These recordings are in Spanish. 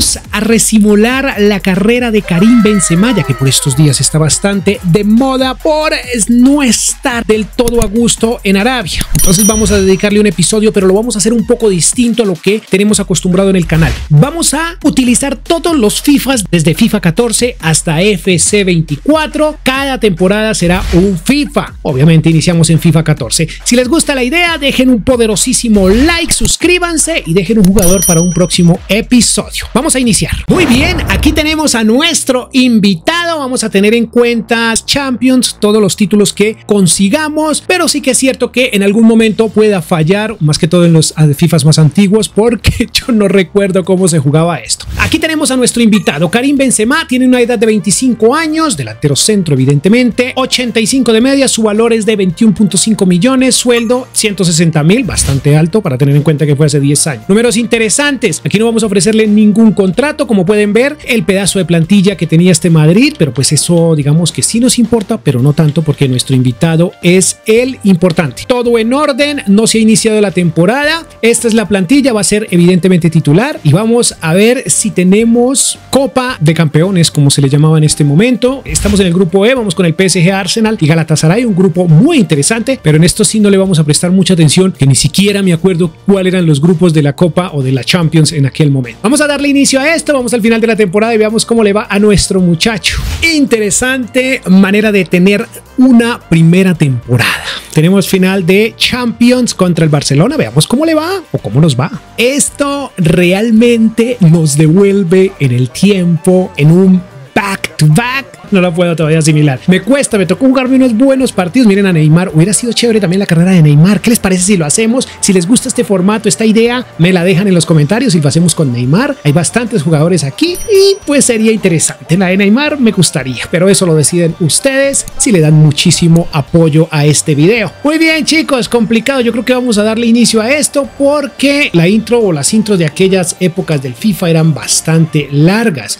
vamos a resimular la carrera de Karim Benzema, ya que por estos días está bastante de moda por no estar del todo a gusto en Arabia. Entonces vamos a dedicarle un episodio, pero lo vamos a hacer un poco distinto a lo que tenemos acostumbrado en el canal. Vamos a utilizar todos los FIFAs desde FIFA 14 hasta FC 24. Cada temporada será un FIFA. Obviamente iniciamos en FIFA 14. Si les gusta la idea, dejen un poderosísimo like, suscríbanse y dejen un jugador para un próximo episodio. Vamos a iniciar. Muy bien, aquí tenemos a nuestro invitado. Vamos a tener en cuenta Champions, todos los títulos que consigamos, pero sí que es cierto que en algún momento pueda fallar, más que todo en los FIFAs más antiguos, porque yo no recuerdo cómo se jugaba esto. Aquí tenemos a nuestro invitado, Karim Benzema, tiene una edad de 25 años, delantero centro evidentemente, 85 de media, su valor es de 21.5 millones, sueldo 160.000, bastante alto para tener en cuenta que fue hace 10 años. Números interesantes, aquí no vamos a ofrecerle ningún contrato, como pueden ver, el pedazo de plantilla que tenía este Madrid, pero pues eso digamos que sí nos importa, pero no tanto porque nuestro invitado es el importante. Todo en orden, no se ha iniciado la temporada, esta es la plantilla, va a ser evidentemente titular y vamos a ver si tenemos Copa de Campeones, como se le llamaba en este momento. Estamos en el grupo E, vamos con el PSG, Arsenal y Galatasaray, un grupo muy interesante, pero en esto sí no le vamos a prestar mucha atención, que ni siquiera me acuerdo cuáles eran los grupos de la Copa o de la Champions en aquel momento. Vamos a darle inicio a esto, vamos al final de la temporada y veamos cómo le va a nuestro muchacho. Interesante manera de tener una primera temporada. Tenemos final de Champions contra el Barcelona, veamos cómo le va o cómo nos va. Esto realmente nos devuelve en el tiempo, en un back to back. No lo puedo todavía asimilar. Me cuesta, me tocó jugarme unos buenos partidos. Miren a Neymar, hubiera sido chévere también la carrera de Neymar. ¿Qué les parece si lo hacemos? Si les gusta este formato, esta idea, me la dejan en los comentarios y lo hacemos con Neymar. Hay bastantes jugadores aquí y pues sería interesante. La de Neymar me gustaría, pero eso lo deciden ustedes si le dan muchísimo apoyo a este video. Muy bien, chicos, complicado. Yo creo que vamos a darle inicio a esto porque la intro o las intros de aquellas épocas del FIFA eran bastante largas.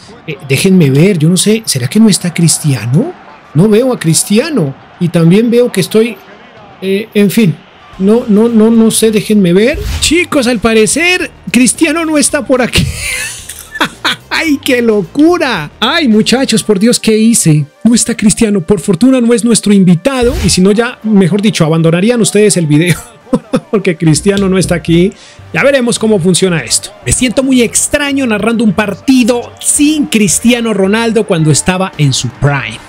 Déjenme ver, yo no sé, ¿será que no está Cristiano? No veo a Cristiano y también veo que estoy, en fin, no sé, déjenme ver. Chicos, al parecer Cristiano no está por aquí. ¡Ay, qué locura! ¡Ay, muchachos, por Dios, qué hice! No está Cristiano, por fortuna no es nuestro invitado y si no ya, mejor dicho, abandonarían ustedes el video. Porque Cristiano no está aquí. Ya veremos cómo funciona esto. Me siento muy extraño narrando un partido sin Cristiano Ronaldo cuando estaba en su prime.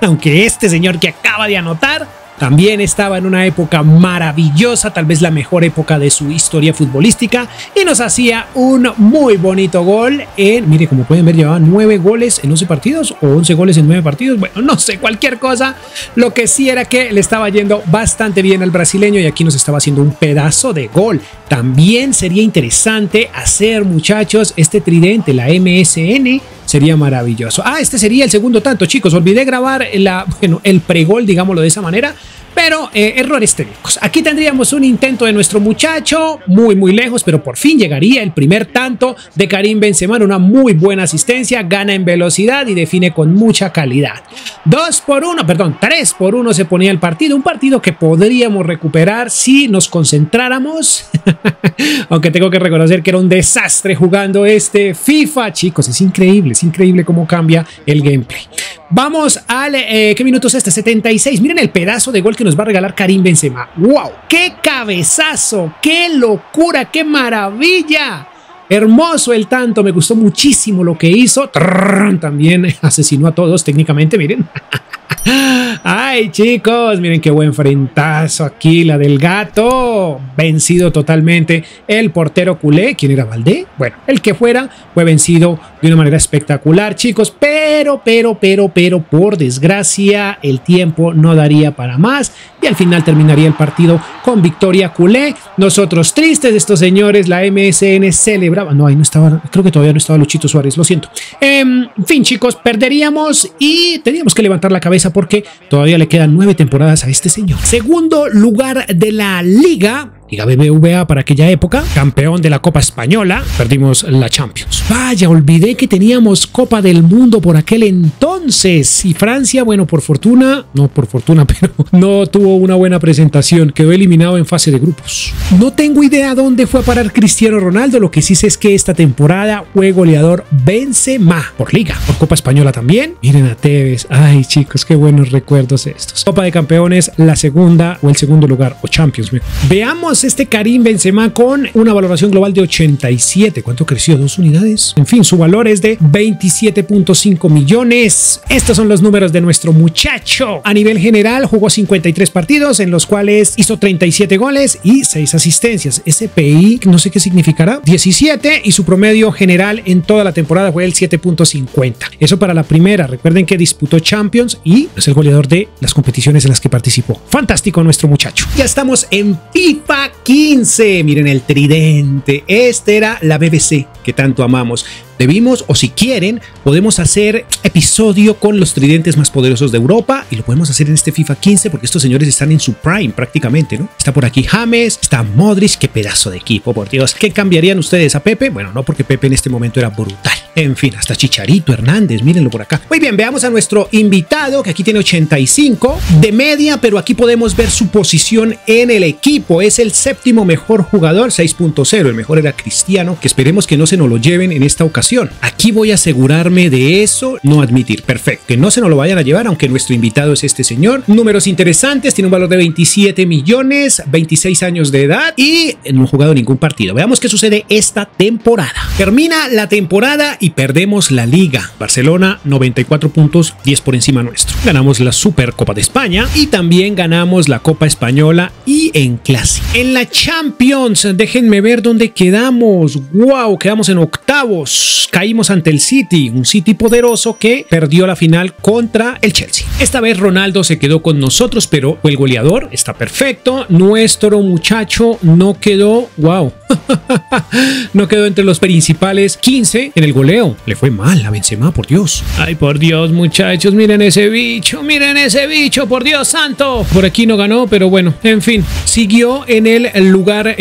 Aunque este señor que acaba de anotar también estaba en una época maravillosa, tal vez la mejor época de su historia futbolística, y nos hacía un muy bonito gol mire, como pueden ver, llevaba 9 goles en 11 partidos o 11 goles en 9 partidos, bueno, no sé, cualquier cosa. Lo que sí era que le estaba yendo bastante bien al brasileño y aquí nos estaba haciendo un pedazo de gol. También sería interesante hacer, muchachos, este tridente, la MSN, sería maravilloso. Este sería el segundo tanto, chicos. Olvidé grabar el pregol, digámoslo de esa manera. Pero errores técnicos. Aquí tendríamos un intento de nuestro muchacho, muy lejos, pero por fin llegaría el primer tanto de Karim Benzema, una muy buena asistencia, gana en velocidad y define con mucha calidad. 3-1 se ponía el partido, un partido que podríamos recuperar si nos concentráramos, aunque tengo que reconocer que era un desastre jugando este FIFA, chicos, es increíble cómo cambia el gameplay. Vamos al, ¿qué minuto es este? 76, miren el pedazo de gol que nos va a regalar Karim Benzema. ¡Wow! ¡Qué cabezazo! ¡Qué locura! ¡Qué maravilla! Hermoso el tanto, me gustó muchísimo lo que hizo. También asesinó a todos técnicamente, miren. Ay, chicos, miren qué buen frentazo aquí, la del gato. Vencido totalmente el portero culé. ¿Quién era, Valdé? Bueno, el que fuera fue vencido de una manera espectacular, chicos. Pero, por desgracia, el tiempo no daría para más y al final terminaría el partido con victoria culé. Nosotros tristes, estos señores, la MSN celebraba. No, ahí no estaba, creo que todavía no estaba Luchito Suárez, lo siento. En fin, chicos, perderíamos y teníamos que levantar la cabeza porque todavía le quedan 9 temporadas a este señor. Segundo lugar de la liga. Liga BBVA para aquella época, campeón de la Copa Española, perdimos la Champions. Vaya, olvidé que teníamos Copa del Mundo por aquel entonces y Francia, bueno, por fortuna, pero no tuvo una buena presentación, quedó eliminado en fase de grupos. No tengo idea dónde fue a parar Cristiano Ronaldo, lo que sí sé es que esta temporada fue goleador Benzema por Liga, por Copa Española también. Miren a Tevez, ay chicos, qué buenos recuerdos estos. Copa de Campeones, la segunda o el segundo lugar, o Champions. Veamos este Karim Benzema con una valoración global de 87. ¿Cuánto creció? 2 unidades. En fin, su valor es de 27.5 millones. Estos son los números de nuestro muchacho. A nivel general, jugó 53 partidos, en los cuales hizo 37 goles y 6 asistencias. SPI, no sé qué significará, 17, y su promedio general en toda la temporada fue el 7.50. Eso para la primera. Recuerden que disputó Champions y es el goleador de las competiciones en las que participó. Fantástico nuestro muchacho. Ya estamos en FIFA 15. Miren el tridente. Este era la BBC que tanto amamos. Debimos, o si quieren, podemos hacer episodio con los tridentes más poderosos de Europa y lo podemos hacer en este FIFA 15 porque estos señores están en su prime prácticamente, ¿no? Está por aquí James, está Modric, qué pedazo de equipo, por Dios. ¿Qué cambiarían ustedes a Pepe? Bueno, no, porque Pepe en este momento era brutal. En fin, hasta Chicharito Hernández, mírenlo por acá. Muy bien, veamos a nuestro invitado que aquí tiene 85 de media, pero aquí podemos ver su posición en el equipo. Es el séptimo mejor jugador, 6.0. El mejor era Cristiano, que esperemos que no se nos lo lleven en esta ocasión. Aquí voy a asegurarme de eso, no admitir. Perfecto, que no se nos lo vayan a llevar, aunque nuestro invitado es este señor. Números interesantes, tiene un valor de 27 millones, 26 años de edad y no ha jugado ningún partido. Veamos qué sucede esta temporada. Termina la temporada y perdemos la Liga. Barcelona, 94 puntos, 10 por encima nuestro. Ganamos la Supercopa de España y también ganamos la Copa Española y en clase. En la Champions, déjenme ver dónde quedamos. ¡Wow! Quedamos en octavos. Caímos ante el City, un City poderoso que perdió la final contra el Chelsea. Esta vez Ronaldo se quedó con nosotros, pero fue el goleador, está perfecto. Nuestro muchacho no quedó, wow, no quedó entre los principales 15 en el goleo. Le fue mal a Benzema, por Dios. Ay, por Dios, muchachos, miren ese bicho, por Dios santo. Por aquí no ganó, pero bueno, en fin, siguió en el lugar,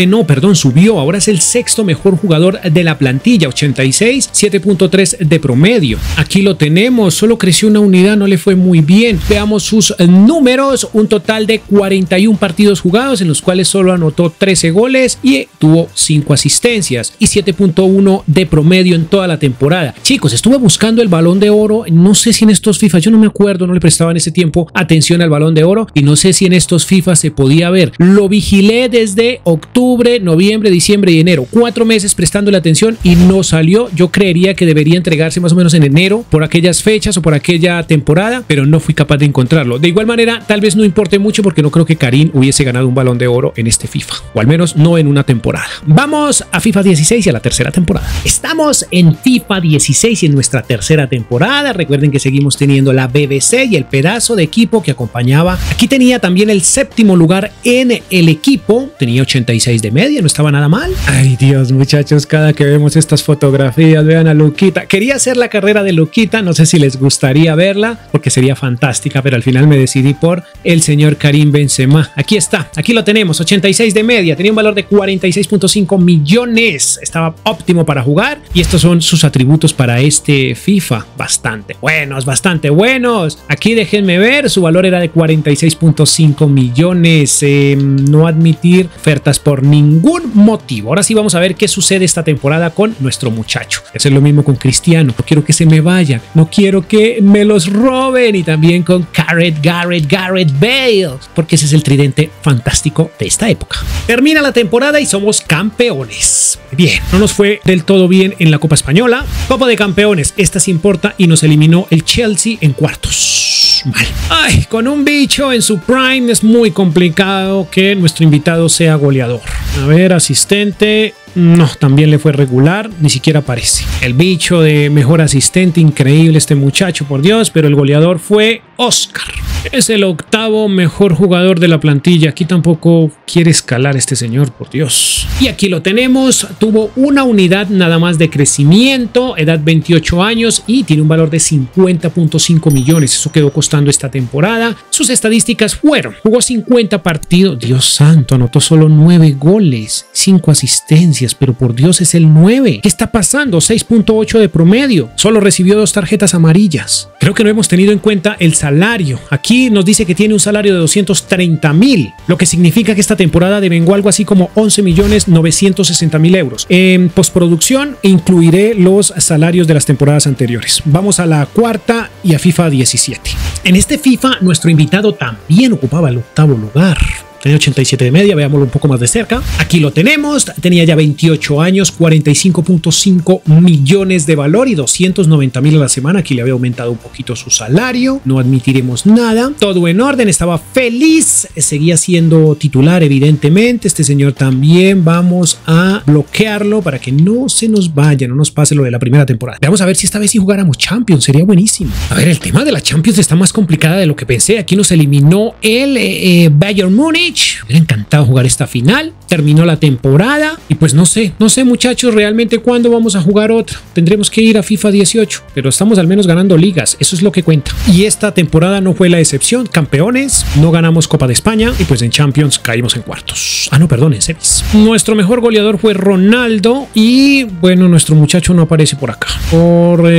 subió, ahora es el sexto mejor jugador de la plantilla, 86, 7.3 de promedio. Aquí lo tenemos, solo creció una unidad, no le fue muy bien. Veamos sus números, un total de 41 partidos jugados, en los cuales solo anotó 13 goles y tuvo 5 asistencias y 7.1 de promedio en toda la temporada. Chicos, estuve buscando el Balón de Oro, no sé si en estos FIFA, yo no me acuerdo, no le prestaba en ese tiempo atención al Balón de Oro y no sé si en estos FIFA se podía ver. Lo vigilé desde octubre, noviembre, diciembre y enero, 4 meses prestándole atención y no salió. Yo creería que debería entregarse más o menos en enero por aquellas fechas o por aquella temporada, pero no fui capaz de encontrarlo. De igual manera, tal vez no importe mucho porque no creo que Karim hubiese ganado un Balón de Oro en este FIFA, o al menos no en una temporada. Vamos a FIFA 16 y a la tercera temporada. Estamos en FIFA 16 y en nuestra tercera temporada. Recuerden que seguimos teniendo la BBC y el pedazo de equipo que acompañaba. Aquí tenía también el séptimo lugar en el equipo. Tenía 86 de media, no estaba nada mal. Ay Dios, muchachos, cada que vemos estas fotografías, vean a Luquita. Quería hacer la carrera de Luquita, no sé si les gustaría verla porque sería fantástica, pero al final me decidí por el señor Karim Benzema. Aquí está, aquí lo tenemos, 86 de media, tenía un valor de 46.5 millones, estaba óptimo para jugar y estos son sus atributos para este FIFA, bastante buenos. Aquí déjenme ver, su valor era de 46.5 millones, no admitir ofertas por ningún motivo. Ahora sí vamos a ver qué sucede esta temporada con nuestro muchacho. Es lo mismo con Cristiano, no quiero que se me vayan, no quiero que me los roben, y también con Gareth Bale, porque ese es el tridente fantástico de esta época. Termina la temporada y somos campeones. Bien, no nos fue del todo bien en la Copa Española. Copa de Campeones, esta sí importa, y nos eliminó el Chelsea en cuartos. Mal. Ay, con un bicho en su prime es muy complicado que nuestro invitado sea goleador. A ver, asistente. No, también le fue regular, ni siquiera aparece. El bicho de mejor asistente, increíble este muchacho, por Dios, pero el goleador fue Oscar. Es el octavo mejor jugador de la plantilla. Aquí tampoco quiere escalar este señor, por Dios. Y aquí lo tenemos. Tuvo una unidad nada más de crecimiento, edad 28 años y tiene un valor de 50.5 millones. Eso quedó costando esta temporada. Sus estadísticas fueron: jugó 50 partidos. Dios santo, anotó solo 9 goles, 5 asistencias, pero por Dios es el 9. ¿Qué está pasando? 6.8 de promedio. Solo recibió 2 tarjetas amarillas. Creo que no hemos tenido en cuenta el salario. Aquí nos dice que tiene un salario de 230.000, lo que significa que esta temporada devengó algo así como 11.960.000 euros. En postproducción incluiré los salarios de las temporadas anteriores. Vamos a la cuarta y a FIFA 17. En este FIFA nuestro invitado también ocupaba el octavo lugar. Tenía 87 de media, veámoslo un poco más de cerca. Aquí lo tenemos, tenía ya 28 años, 45.5 millones de valor y 290.000 a la semana. Aquí le había aumentado un poquito su salario, no admitiremos nada. Todo en orden, estaba feliz, seguía siendo titular evidentemente. Este señor también vamos a bloquearlo para que no se nos vaya, no nos pase lo de la primera temporada. Vamos a ver si esta vez sí jugáramos Champions, sería buenísimo. A ver, el tema de la Champions está más complicada de lo que pensé. Aquí nos eliminó el Bayern Múnich. Me hubiera encantado jugar esta final. Terminó la temporada y pues no sé muchachos realmente cuándo vamos a jugar otra. Tendremos que ir a FIFA 18, pero estamos al menos ganando ligas, eso es lo que cuenta. Y esta temporada no fue la excepción. Campeones, no ganamos Copa de España y pues en Champions caímos en cuartos. Ah, no, perdón, en semis. Nuestro mejor goleador fue Ronaldo y bueno, nuestro muchacho no aparece por acá. Por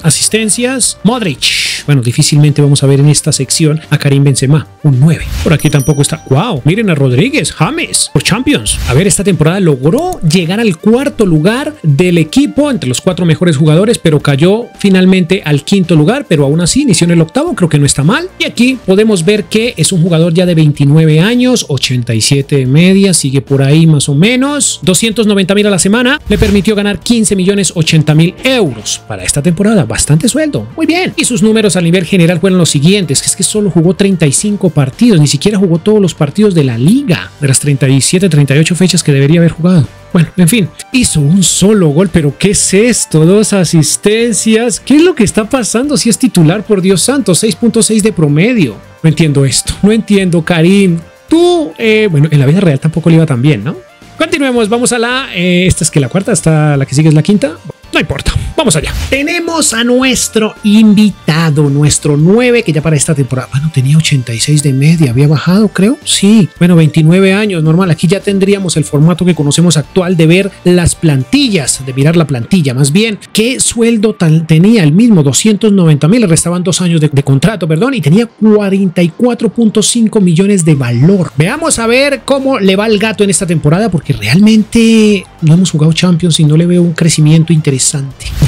asistencias, Modric. Bueno, difícilmente vamos a ver en esta sección a Karim Benzema, un 9. Por aquí tampoco está. ¡Wow! Miren a Rodríguez, James, por Champions. A ver, esta temporada logró llegar al cuarto lugar del equipo entre los 4 mejores jugadores, pero cayó finalmente al quinto lugar, pero aún así inició en el octavo, creo que no está mal. Y aquí podemos ver que es un jugador ya de 29 años, 87 de media, sigue por ahí más o menos. 290.000 a la semana, le permitió ganar 15.080.000 euros para esta temporada. Bastante sueldo, muy bien. Y sus números a nivel general fueron los siguientes, que es que solo jugó 35 partidos, ni siquiera jugó todos los partidos de la liga, de las 37, 38 fechas que debería haber jugado. Bueno, en fin, hizo un solo gol, pero ¿qué es esto? 2 asistencias. ¿Qué es lo que está pasando si es titular? Por Dios santo, 6.6 de promedio. No entiendo esto, no entiendo, Karim. Tú, bueno, en la vida real tampoco le iba tan bien, ¿no? Continuemos, vamos a esta es que la cuarta, hasta la que sigue es la quinta. No importa, vamos allá. Tenemos a nuestro invitado, nuestro 9, que ya para esta temporada, bueno, tenía 86 de media, había bajado, creo. Sí, bueno, 29 años, normal. Aquí ya tendríamos el formato que conocemos actual de ver las plantillas, de mirar la plantilla, más bien. ¿Qué sueldo tenía? El mismo, 290.000, le restaban 2 años de contrato, perdón, y tenía 44.5 millones de valor. Veamos a ver cómo le va el gato en esta temporada, porque realmente no hemos jugado Champions y no le veo un crecimiento interesante.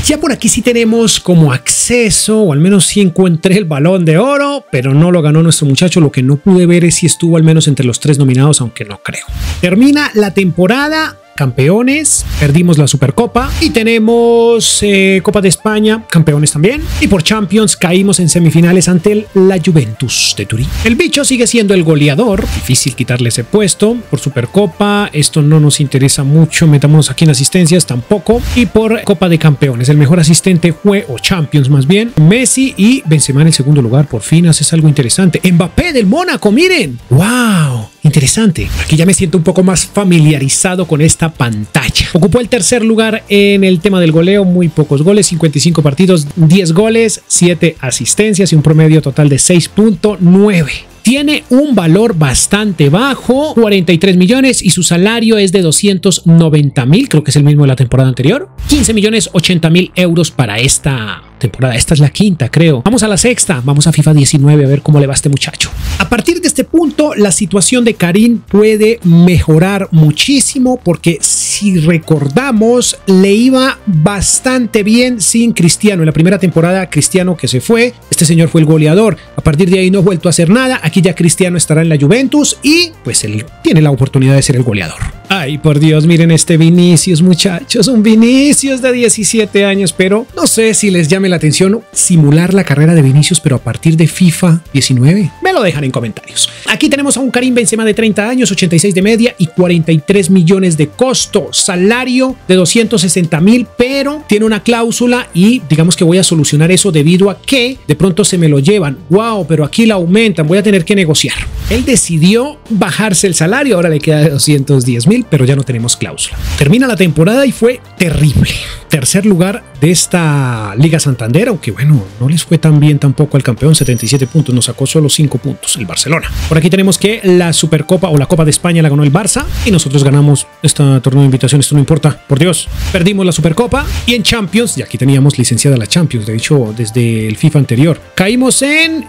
Ya por aquí sí tenemos como acceso, o al menos sí encontré el Balón de Oro, pero no lo ganó nuestro muchacho. Lo que no pude ver es si estuvo al menos entre los 3 nominados, aunque no creo. Termina la temporada. Campeones, perdimos la Supercopa y tenemos Copa de España, campeones también, y por Champions caímos en semifinales ante la Juventus de Turín. El bicho sigue siendo el goleador, difícil quitarle ese puesto. Por Supercopa esto no nos interesa mucho, metámonos aquí en asistencias tampoco, y por Copa de Campeones el mejor asistente fue, o Champions más bien, Messi, y Benzema en el segundo lugar. Por fin haces algo interesante. Mbappé del Mónaco, miren, wow, interesante. Aquí ya me siento un poco más familiarizado con esta pantalla. Ocupó el tercer lugar en el tema del goleo, muy pocos goles, 55 partidos, 10 goles, 7 asistencias y un promedio total de 6.9. Tiene un valor bastante bajo, 43 millones, y su salario es de 290.000, creo que es el mismo de la temporada anterior. 15.080.000 euros para esta temporada. Esta es la quinta, creo. Vamos a la sexta, vamos a FIFA 19 a ver cómo le va a este muchacho. A partir de este punto, la situación de Karim puede mejorar muchísimo, porque si recordamos, le iba bastante bien sin Cristiano. En la primera temporada, Cristiano que se fue, este señor fue el goleador. A partir de ahí no ha vuelto a hacer nada. Aquí ya Cristiano estará en la Juventus y pues él tiene la oportunidad de ser el goleador. Ay, por Dios, miren este Vinicius, muchachos, un Vinicius de 17 años, pero no sé si les llame la la atención simular la carrera de Vinicius, pero a partir de FIFA 19? Me lo dejan en comentarios. Aquí tenemos a un Karim Benzema de 30 años, 86 de media y 43 millones de costo. Salario de 260,000, pero tiene una cláusula y digamos que voy a solucionar eso debido a que de pronto se me lo llevan. Wow, pero aquí la aumentan, voy a tener que negociar. Él decidió bajarse el salario, ahora le queda de 210,000, pero ya no tenemos cláusula. Termina la temporada y fue terrible. Tercer lugar de esta Liga Santander, aunque bueno, no les fue tan bien tampoco al campeón, 77 puntos, nos sacó solo 5 puntos el Barcelona. Por aquí tenemos que la Supercopa o la Copa de España la ganó el Barça y nosotros ganamos este torneo de invitación, esto no importa, por Dios. Perdimos la Supercopa y en Champions, y aquí teníamos licenciada la Champions, de hecho desde el FIFA anterior, caímos en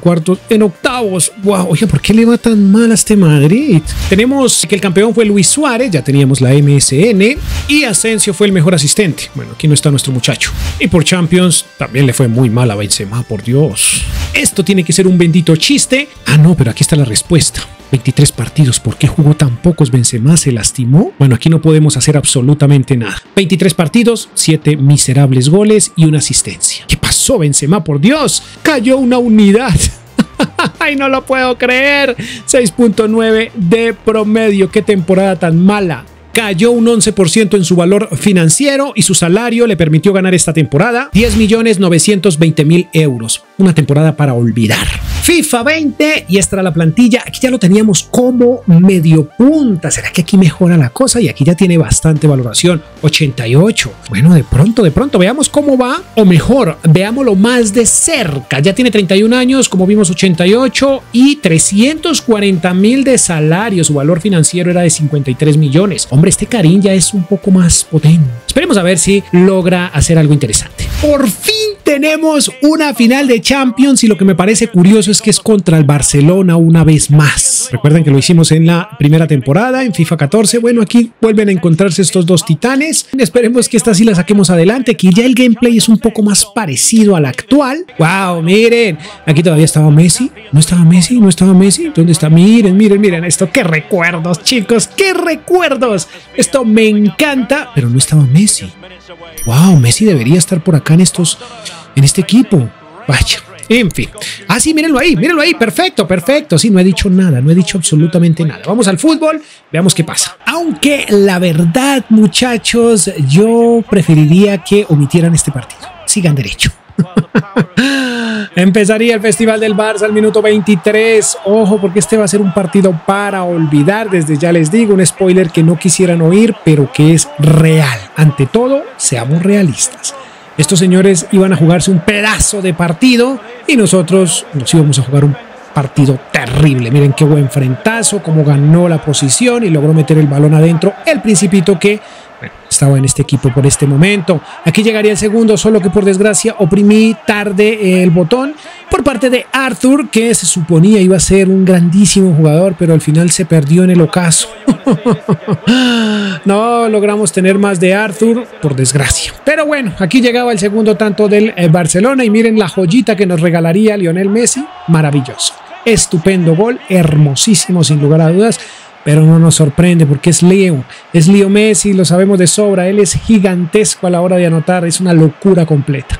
cuartos, en octavos. Wow, oye, ¿por qué le va tan mal a este Madrid? Tenemos que el campeón fue Luis Suárez, ya teníamos la MSN y Asensio fue el mejor asistente. Bueno, aquí no está nuestro muchacho. Y por Champions también le fue muy mal a Benzema, por Dios. Esto tiene que ser un bendito chiste. Ah, no, pero aquí está la respuesta. 23 partidos, ¿por qué jugó tan pocos? ¿Benzema se lastimó? Bueno, aquí no podemos hacer absolutamente nada. 23 partidos, 7 miserables goles y una asistencia. ¿Qué pasó, Benzema? Por Dios, cayó una unidad. ¡Ay, no lo puedo creer! 6.9 de promedio. ¡Qué temporada tan mala! Cayó un 11% en su valor financiero y su salario le permitió ganar esta temporada 10.920.000 euros. Una temporada para olvidar. FIFA 20 y esta era la plantilla. Aquí ya lo teníamos como medio punta. ¿Será que aquí mejora la cosa? Y aquí ya tiene bastante valoración. 88. Bueno, de pronto veamos cómo va. O mejor, veámoslo más de cerca. Ya tiene 31 años, como vimos 88 y 340.000 de salario. Su valor financiero era de 53 millones. Hombre, este Karim ya es un poco más potente. Esperemos a ver si logra hacer algo interesante. Por fin tenemos una final de Champions y lo que me parece curioso es que es contra el Barcelona una vez más. Recuerden que lo hicimos en la primera temporada, en FIFA 14. Bueno, aquí vuelven a encontrarse estos dos titanes. Esperemos que esta sí la saquemos adelante. Aquí ya el gameplay es un poco más parecido al actual. ¡Wow! Miren, aquí todavía estaba Messi. ¿No estaba Messi? ¿No estaba Messi? ¿Dónde está? Miren esto. ¡Qué recuerdos, chicos! ¡Qué recuerdos! Esto me encanta, pero no estaba Messi. ¡Wow! Messi debería estar por acá en este equipo. Vaya. En fin. Ah, sí, mírenlo ahí. Perfecto. Sí, no he dicho nada. No he dicho absolutamente nada. Vamos al fútbol. Veamos qué pasa. Aunque la verdad, muchachos, yo preferiría que omitieran este partido. Sigan derecho. Empezaría el Festival del Barça al minuto 23. Ojo, porque este va a ser un partido para olvidar. Desde ya les digo, un spoiler que no quisieran oír, pero que es real. Ante todo, seamos realistas. Estos señores iban a jugarse un pedazo de partido y nosotros nos íbamos a jugar un partido terrible. Miren qué buen frentazo, cómo ganó la posición y logró meter el balón adentro. El Principito que estaba en este equipo por este momento. Aquí llegaría el segundo, solo que por desgracia oprimí tarde el botón por parte de Arthur, que se suponía iba a ser un grandísimo jugador, pero al final se perdió en el ocaso. No logramos tener más de Arthur, por desgracia. Pero bueno, aquí llegaba el segundo tanto del Barcelona y miren la joyita que nos regalaría Lionel Messi. Maravilloso. Estupendo gol, hermosísimo sin lugar a dudas. Pero no nos sorprende porque es Leo Messi, lo sabemos de sobra, él es gigantesco a la hora de anotar, es una locura completa.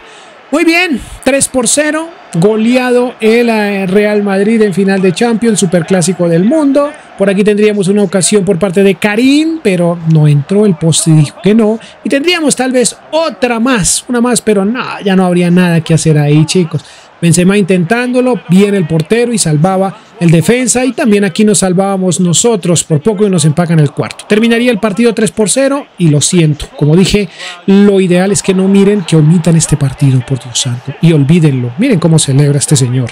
Muy bien, 3-0, goleado el Real Madrid en final de Champions, superclásico del mundo. Por aquí tendríamos una ocasión por parte de Karim, pero no entró, el poste dijo que no. Y tendríamos tal vez una más, pero no, ya no habría nada que hacer ahí, chicos. Benzema intentándolo, bien el portero y salvaba el defensa, y también aquí nos salvábamos nosotros por poco y nos empacan el cuarto. Terminaría el partido 3-0 y lo siento, como dije, lo ideal es que no miren, que omitan este partido, por Dios santo, y olvídenlo. Miren cómo celebra este señor.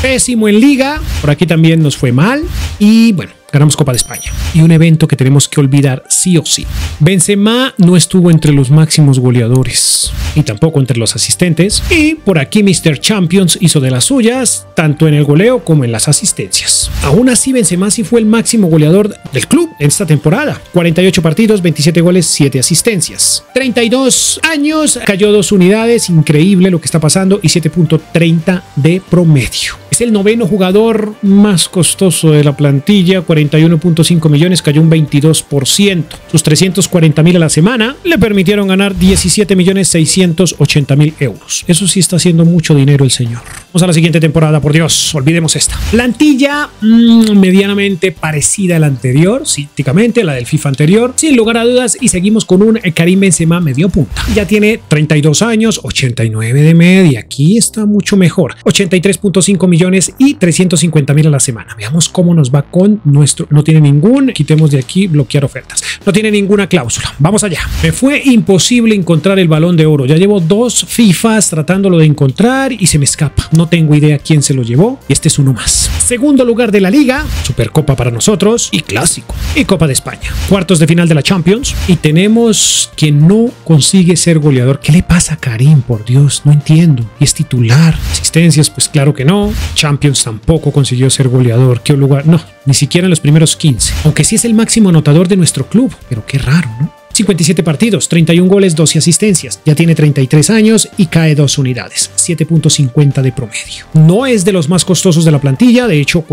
Pésimo en Liga, por aquí también nos fue mal y bueno, ganamos Copa de España. Y un evento que tenemos que olvidar sí o sí. Benzema no estuvo entre los máximos goleadores y tampoco entre los asistentes. Y por aquí Mr. Champions hizo de las suyas, tanto en el goleo como en las asistencias. Aún así, Benzema sí fue el máximo goleador del club en esta temporada. 48 partidos, 27 goles, 7 asistencias. 32 años, cayó 2 unidades, increíble lo que está pasando, y 7.30 de promedio. Es el noveno jugador más costoso de la plantilla, 40 41.5 millones, cayó un 22%. Sus 340.000 a la semana le permitieron ganar 17.680.000 euros. Eso sí está haciendo mucho dinero el señor. Vamos a la siguiente temporada, por Dios, olvidemos esta. Plantilla medianamente parecida a la anterior, prácticamente la del FIFA anterior, sin lugar a dudas, y seguimos con un Karim Benzema medio punta. Ya tiene 32 años, 89 de media. Aquí está mucho mejor. 83.5 millones y 350.000 a la semana. Veamos cómo nos va con nuestro. No tiene ningún, quitemos de aquí, bloquear ofertas. No tiene ninguna cláusula. Vamos allá. Me fue imposible encontrar el Balón de Oro. Ya llevo 2 FIFAs tratándolo de encontrar y se me escapa. No tengo idea quién se lo llevó. Y este es uno más. Segundo lugar de la Liga, Supercopa para nosotros y Clásico. Y Copa de España. Cuartos de final de la Champions. Y tenemos que no consigue ser goleador. ¿Qué le pasa a Karim? Por Dios, no entiendo. Y es titular. Asistencias, pues claro que no. Champions tampoco consiguió ser goleador. ¿Qué lugar? No, ni siquiera en los primeros 15. Aunque sí es el máximo anotador de nuestro club. Pero qué raro, ¿no? 57 partidos, 31 goles, 12 asistencias. Ya tiene 33 años y cae 2 unidades. 7.50 de promedio. No es de los más costosos de la plantilla. De hecho,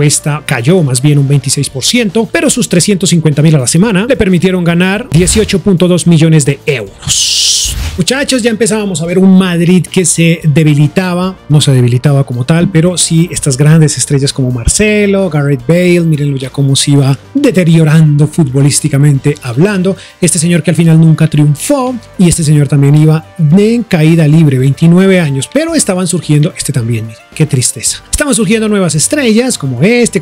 cayó más bien un 26%. Pero sus 350.000 a la semana le permitieron ganar 18.2 millones de euros. Muchachos, ya empezábamos a ver un Madrid que se debilitaba. No se debilitaba como tal, pero sí estas grandes estrellas como Marcelo, Gareth Bale. Mírenlo ya cómo se iba deteriorando futbolísticamente hablando. Este señor que al final nunca triunfó, y este señor también iba en caída libre, 29 años, pero estaban surgiendo, este también, miren, qué tristeza. Estaban surgiendo nuevas estrellas, como este,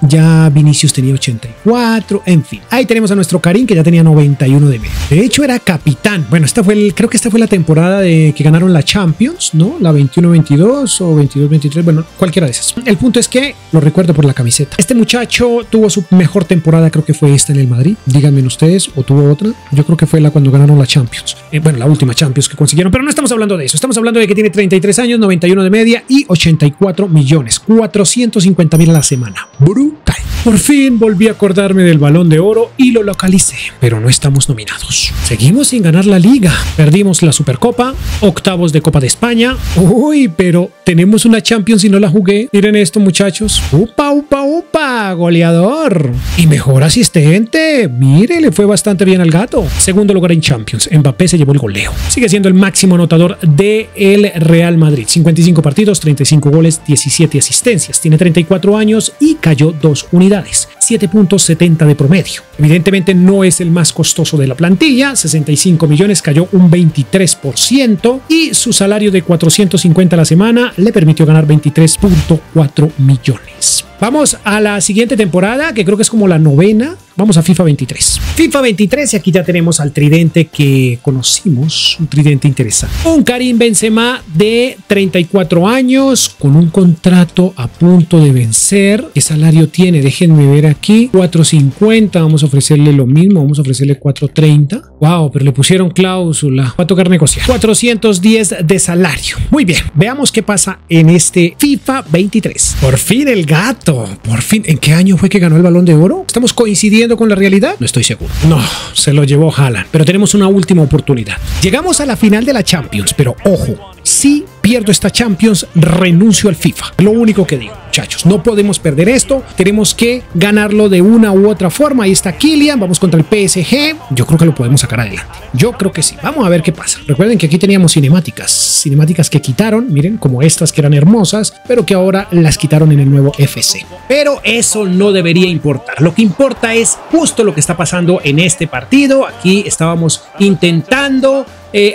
ya Vinicius tenía 84, en fin. Ahí tenemos a nuestro Karim, que ya tenía 91 de media. De hecho, era capitán. Bueno, creo que esta fue la temporada de que ganaron la Champions, ¿no? La 21-22 o 22-23, bueno, cualquiera de esas. El punto es que lo recuerdo por la camiseta. Este muchacho tuvo su mejor temporada, creo que fue esta en el Madrid. Díganme ustedes, o tuvo otra. Yo creo que fue cuando ganaron la Champions. Bueno, la última Champions que consiguieron, pero no estamos hablando de eso. Estamos hablando de que tiene 33 años, 91 de media y 84 millones, 450.000 a la semana. Brutal. Por fin volví a acordarme del Balón de Oro y lo localicé, pero no estamos nominados. Seguimos sin ganar la Liga. Perdimos la Supercopa, octavos de Copa de España. Uy, pero tenemos una Champions y no la jugué. Miren esto, muchachos. Upa, upa, upa, goleador. Y mejor asistente. Mire, le fue bastante bien al gato. Segundo lugar en Champions. Mbappé se llevó el goleo. Sigue siendo el máximo anotador del Real Madrid. 55 partidos, 35 goles, 17 asistencias. Tiene 34 años y cayó 2 unidades. 7.70 de promedio. Evidentemente no es el más costoso de la plantilla. 65 millones, cayó un 23%. Y su salario de 450 a la semana le permitió ganar 23.4 millones. Vamos a la siguiente temporada, que creo que es como la 9ª. Vamos a FIFA 23. FIFA 23, y aquí ya tenemos al tridente que conocimos, un tridente interesante. Un Karim Benzema de 34 años, con un contrato a punto de vencer. ¿Qué salario tiene? Déjenme ver aquí. 450, vamos a ofrecerle lo mismo, vamos a ofrecerle 430. Wow, pero le pusieron cláusula. Va a tocar negociar. 410 de salario. Muy bien, veamos qué pasa en este FIFA 23. Por fin el gato. Por fin. ¿En qué año fue que ganó el Balón de Oro? ¿Estamos coincidiendo con la realidad? No estoy seguro. No, se lo llevó Haaland. Pero tenemos una última oportunidad. Llegamos a la final de la Champions, pero ojo, si pierdo esta Champions, renuncio al FIFA. Lo único que digo, muchachos, no podemos perder esto. Tenemos que ganarlo de una u otra forma. Ahí está Kylian, vamos contra el PSG. Yo creo que lo podemos sacar adelante. Yo creo que sí. Vamos a ver qué pasa. Recuerden que aquí teníamos cinemáticas que quitaron, miren, como estas que eran hermosas, pero que ahora las quitaron en el nuevo FC. Pero eso no debería importar. Lo que importa es justo lo que está pasando en este partido. Aquí estábamos intentando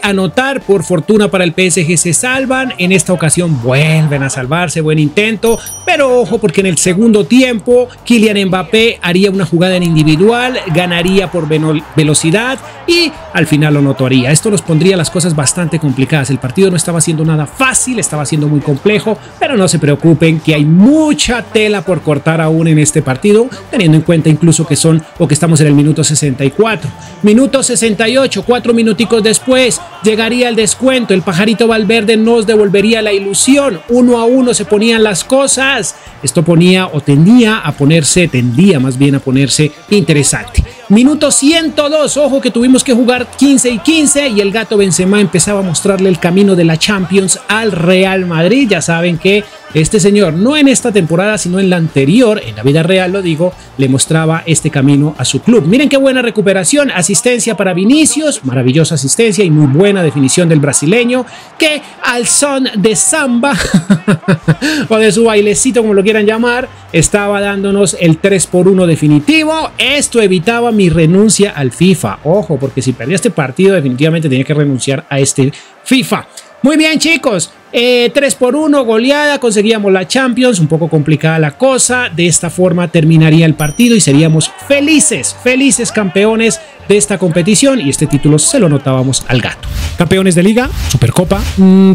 anotar, por fortuna para el PSG se salvan, en esta ocasión vuelven a salvarse, buen intento, pero ojo porque en el segundo tiempo Kylian Mbappé haría una jugada en individual, ganaría por velocidad y al final lo notaría. Esto nos pondría las cosas bastante complicadas. El partido no estaba siendo nada fácil, estaba siendo muy complejo, pero no se preocupen que hay mucha tela por cortar aún en este partido, teniendo en cuenta incluso que estamos en el minuto 64. Minuto 68, 4 minuticos después llegaría el descuento, el pajarito Valverde nos devolvería la ilusión, 1-1 se ponían las cosas, esto tendía más bien a ponerse interesante. Minuto 102, ojo que tuvimos que jugar 15 y 15 y el gato Benzema empezaba a mostrarle el camino de la Champions al Real Madrid. Ya saben que este señor, no en esta temporada, sino en la anterior, en la vida real lo digo, le mostraba este camino a su club. Miren qué buena recuperación, asistencia para Vinicius, maravillosa asistencia y muy buena definición del brasileño, que al son de samba o de su bailecito, como lo quieran llamar, estaba dándonos el 3-1 definitivo. Esto evitaba mi renuncia al FIFA. Ojo, porque si perdía este partido definitivamente tenía que renunciar a este FIFA. Muy bien, chicos, 3-1, goleada, conseguíamos la Champions, un poco complicada la cosa. De esta forma terminaría el partido y seríamos felices campeones de esta competición, y este título se lo notábamos al gato. Campeones de Liga, Supercopa,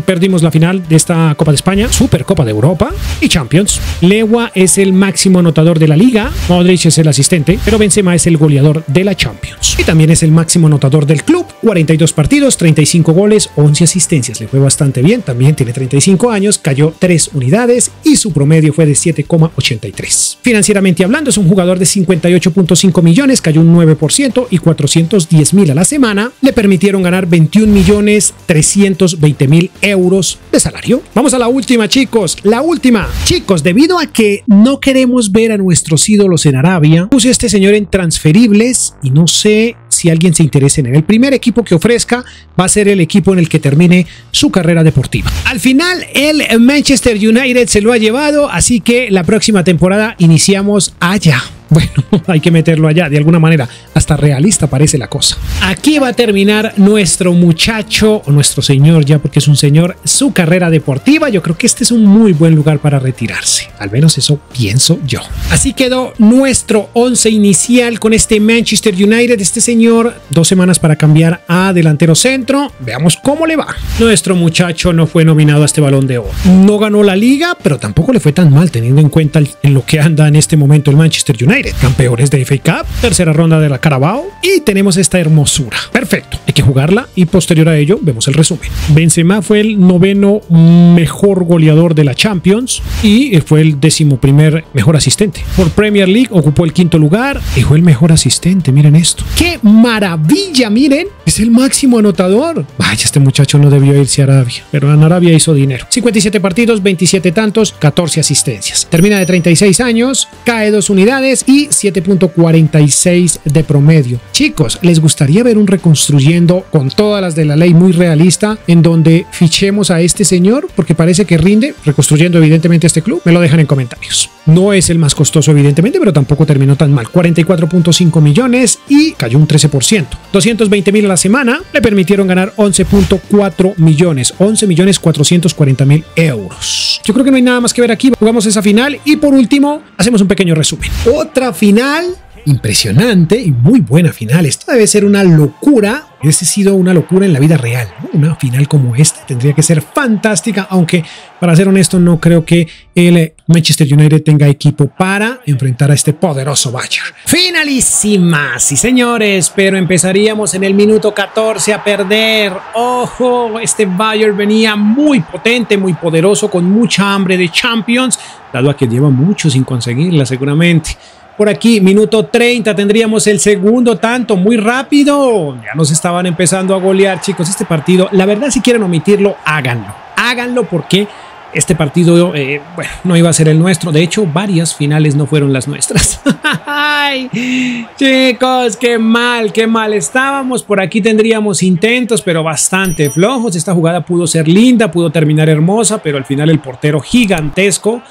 perdimos la final de esta Copa de España, Supercopa de Europa y Champions. Lewa es el máximo anotador de la Liga, Modric es el asistente, pero Benzema es el goleador de la Champions. Y también es el máximo anotador del club, 42 partidos, 35 goles, 11 asistencias. Le fue bastante bien, también tiene 35 años, cayó 3 unidades y su promedio fue de 7,83. Financieramente hablando, es un jugador de 58.5 millones, cayó un 9% y 410.000 a la semana le permitieron ganar 21.320.000 euros de salario. Vamos a la última, chicos. La última. Chicos, debido a que no queremos ver a nuestros ídolos en Arabia, puse a este señor en transferibles y no sé si alguien se interesa en él. El primer equipo que ofrezca va a ser el equipo en el que termine su carrera deportiva. Al final, el Manchester United se lo ha llevado, así que la próxima temporada iniciamos allá. Bueno, hay que meterlo allá de alguna manera. Hasta realista parece la cosa. Aquí va a terminar nuestro muchacho, o nuestro señor ya, porque es un señor, su carrera deportiva. Yo creo que este es un muy buen lugar para retirarse. Al menos eso pienso yo. Así quedó nuestro 11 inicial con este Manchester United. Este señor, 2 semanas para cambiar a delantero centro. Veamos cómo le va. Nuestro muchacho no fue nominado a este Balón de Oro. No ganó la liga, pero tampoco le fue tan mal teniendo en cuenta en lo que anda en este momento el Manchester United. Campeones de FA Cup, tercera ronda de la Carabao y tenemos esta hermosura. Perfecto, hay que jugarla y posterior a ello vemos el resumen. Benzema fue el 9º mejor goleador de la Champions y fue el 11º mejor asistente. Por Premier League ocupó el 5º lugar y fue el mejor asistente. Miren esto. ¡Qué maravilla! Miren, es el máximo anotador. Vaya, este muchacho no debió irse a Arabia, pero en Arabia hizo dinero. 57 partidos, 27 tantos, 14 asistencias. Termina de 36 años, cae 2 unidades y 7.46 de promedio. Chicos, ¿les gustaría ver un reconstruyendo con todas las de la ley muy realista en donde fichemos a este señor? Porque parece que rinde, reconstruyendo evidentemente este club. Me lo dejan en comentarios. No es el más costoso evidentemente, pero tampoco terminó tan mal. 44.5 millones y cayó un 13%. 220.000 a la semana le permitieron ganar 11.4 millones. 11.440.000 euros. Yo creo que no hay nada más que ver aquí. Jugamos esa final y por último hacemos un pequeño resumen. Otra final impresionante y muy buena final. Esto debe ser una locura. Hubiese sido una locura en la vida real, ¿no? Una final como esta tendría que ser fantástica, aunque para ser honesto no creo que el Manchester United tenga equipo para enfrentar a este poderoso Bayern. Finalísima, sí señores, pero empezaríamos en el minuto 14 a perder. Ojo, este Bayern venía muy potente, muy poderoso, con mucha hambre de Champions, dado a que lleva mucho sin conseguirla seguramente. Por aquí, minuto 30, tendríamos el segundo tanto, muy rápido. Ya nos estaban empezando a golear, chicos. Este partido, la verdad, si quieren omitirlo, háganlo. Háganlo porque este partido, bueno, no iba a ser el nuestro. De hecho, varias finales no fueron las nuestras. Ay, chicos, qué mal estábamos. Por aquí tendríamos intentos, pero bastante flojos. Esta jugada pudo ser linda, pudo terminar hermosa, pero al final el portero gigantesco.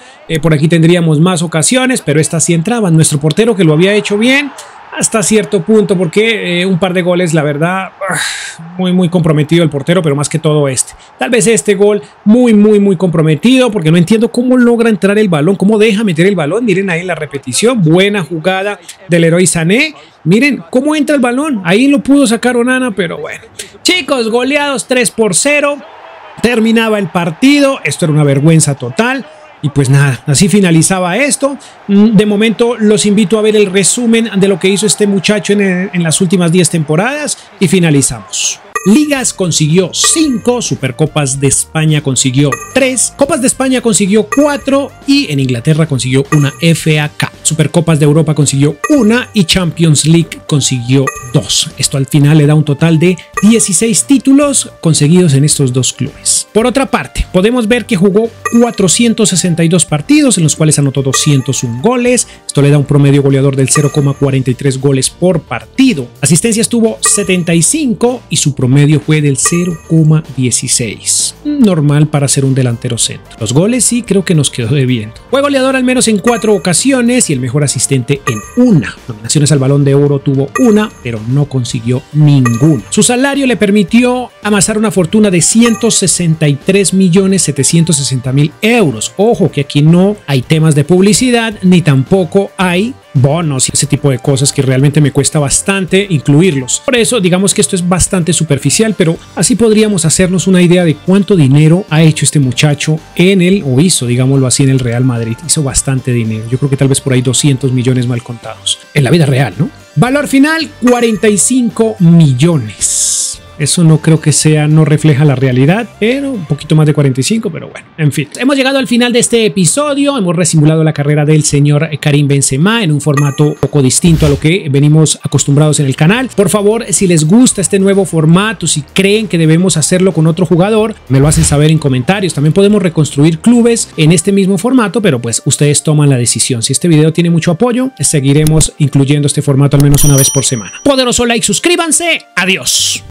Por aquí tendríamos más ocasiones, pero esta sí entraba. Nuestro portero, que lo había hecho bien hasta cierto punto, porque un par de goles, la verdad, muy comprometido el portero, pero más que todo este. Tal vez este gol muy comprometido, porque no entiendo cómo logra entrar el balón, cómo deja meter el balón. Miren ahí la repetición, buena jugada del Leroy Sané. Miren cómo entra el balón, ahí lo pudo sacar Onana, pero bueno. Chicos, goleados 3-0, terminaba el partido, esto era una vergüenza total. Y pues nada, así finalizaba esto. De momento los invito a ver el resumen de lo que hizo este muchacho en las últimas 10 temporadas y finalizamos. Ligas consiguió 5, Supercopas de España consiguió 3, Copas de España consiguió 4 y en Inglaterra consiguió una FA Cup. Supercopas de Europa consiguió 1 y Champions League consiguió 2. Esto al final le da un total de 16 títulos conseguidos en estos dos clubes. Por otra parte, podemos ver que jugó 462 partidos en los cuales anotó 201 goles. Esto le da un promedio goleador del 0,43 goles por partido. Asistencias tuvo 75 y su promedio fue del 0,16. Normal para ser un delantero centro. Los goles sí creo que nos quedó debiendo. Fue goleador al menos en 4 ocasiones y el mejor asistente en 1. Nominaciones al Balón de Oro tuvo 1, pero no consiguió ninguna. Su salario le permitió amasar una fortuna de 163.760.000 euros. Ojo que aquí no hay temas de publicidad ni tampoco hay bonos y ese tipo de cosas que realmente me cuesta bastante incluirlos. Por eso digamos que esto es bastante superficial, pero así podríamos hacernos una idea de cuánto dinero ha hecho este muchacho o hizo, digámoslo así, en el Real Madrid. Hizo bastante dinero. Yo creo que tal vez por ahí 200 millones mal contados. En la vida real, ¿no? Valor final, 45 millones. Eso no creo que no refleja la realidad, pero un poquito más de 45, pero bueno, en fin. Hemos llegado al final de este episodio, hemos resimulado la carrera del señor Karim Benzema en un formato un poco distinto a lo que venimos acostumbrados en el canal. Por favor, si les gusta este nuevo formato, si creen que debemos hacerlo con otro jugador, me lo hacen saber en comentarios. También podemos reconstruir clubes en este mismo formato, pero pues ustedes toman la decisión. Si este video tiene mucho apoyo, seguiremos incluyendo este formato al menos una vez por semana. Poderoso like, suscríbanse, adiós.